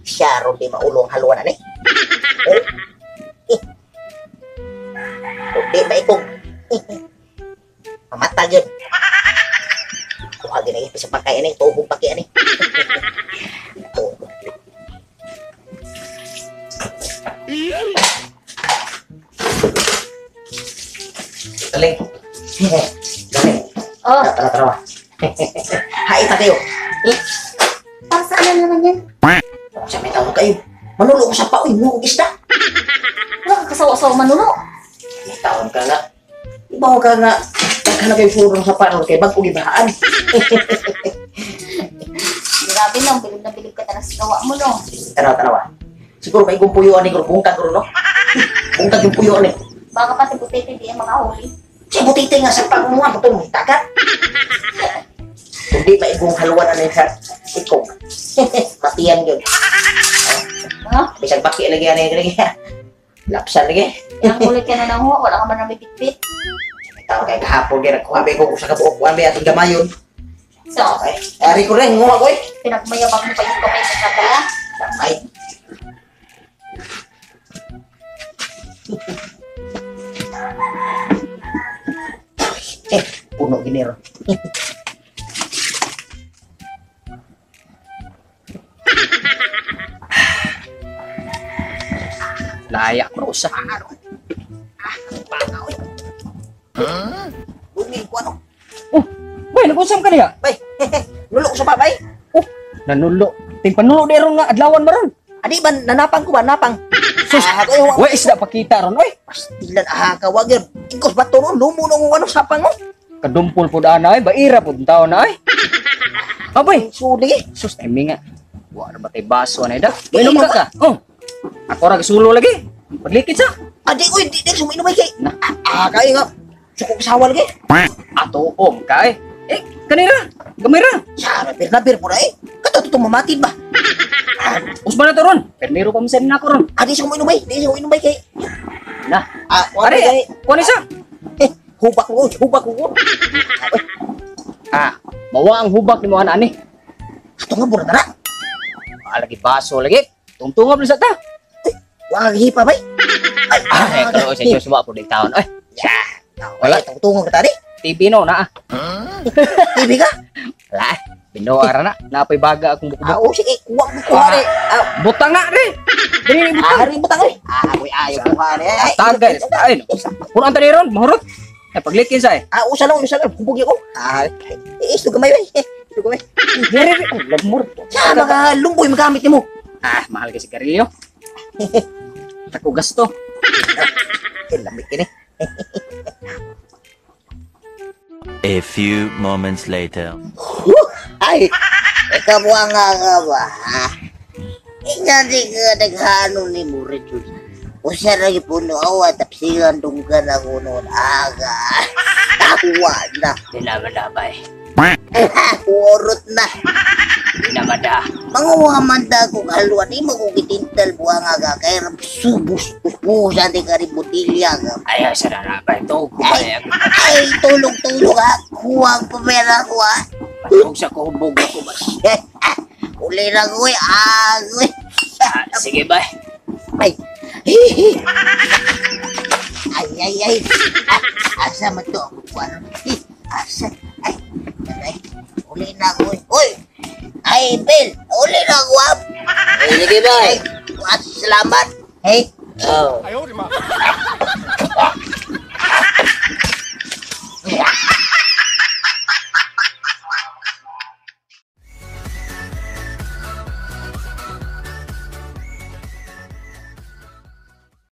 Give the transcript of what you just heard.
Siya ron di maulong haluan ani. Di ba ikong mamatag yun. Kuha ginagin sa pagkain ani, tuhog paki ani. Galing. Galing. Oh, Tara. Hai tayo. para saan na naman yan? Sa may tawag kayo. Manulo ko sa paoy mo isda. Wala ka kasawa-sawa manuno. May tawag ka nga. Ibaw ka nga. Naghanap kayo puro sa paano kay bagong ibahaan. Grabe lang, bilib na bilib ka talaga sa gawa mo, no? Tara. Siguro may puyo ni guru bungkag guru no. Bungkag yung puyo ni. Baka pati butete di ang mga huli. Si butite nga sa pagmuha mo to may tagat. Hindi ba igong haluan na sa ikong. Matiyan yun. Ha? Bisag baki lagi ani. Lapsan lagi. Yang ulit ka na nang huwa, wala ka man na bitbit. Tawag kay kahapon kaya kuha ko sa kabuok kuha ba ating gamayon. So, Okay. Ari ko rin nguha ko eh. pinagmayabang mo pa yung kamay sa kata. Ay. Puno ginero. Layak bro sa Ano? Pangaw eh. Bumi ko ano? Bay, nag-usam ka niya? Bay, nulo ko sa babay. Nanulo. Ting panulo deron nga adlawan maron. Adi ba nanapang ko ba napang? Sus, ko wa isda pakita ron oy. pastilan ka wag yun. Ingkos ba to no? Lumuno mo ano sapang mo? Kadumpol pud ana ay baira pud taon na ay. Abay, Suli eh. sus timing nga. Wa na batay baso na ida. Inom ka ka. Oh. Ako ra gisulo lagi. Padlikit sa. Adi ko di suminom ay kay. Kay nga. Sukog sawa lagi. Ato kay. Kanira. Gamira. Sara bir po na eh. Kato to mamatid ba? Usman na to ron. Permiro pa minsan na ko ron. Adi sa uminom ay. Di sa uminom ay kay. Na. Wala kay. Are, kuha isa. Hubak ko. Mawa ang hubak ni mo ani. Ato nga pura na. Lagi baso lagi. Tungtungap sa ta. Wala hipa bay. Ay, kalau sa Diyos wa po di taon. Ay, Wala tungtungo ka tadi. TV no na. TV ka? Wala. Binuara na. Napay baga akong buko-buko. Sige, kuha mo kuha rin. Butang na rin. Dili butang. Hari mo tangoy. Ako'y ayaw kuha rin. Tagay. Ay, puran tani ron, mahurot. Ay, paglikin sa eh. Usa lang. Hubugi ko. Isto gamay bay. Isto gamay. Diri, lamur. Sa mga lumboy magamit ni mo. Mahal ka sigarilyo. Tako gasto. Lamig ini. A few moments later. Ay, ikabuha nga ba? Hindi ka naghanon ni Murit. Usa lagi puno awat tapsigan tungkan ako noon aga. Tawa na. Dinamada-bay. Urot na. Dinamada. Manguha man da kung haluan, di makukitintal buha nga ka, kaya subus pupusan di ka rin butilya ka. Ay, sarara ba ito? Ay, tulong-tulong ha, kuwang pamera ko ha. Huwag sa kuhubog ako ba? Uli na ko eh, agoy. Sige ba? Ay, ay. Asa man to ako kuwan. Asa, ay, uli na ko eh. Uy! Ay, Bill! Uli na ko ha! Sige ba? Salamat! Hey! Oh.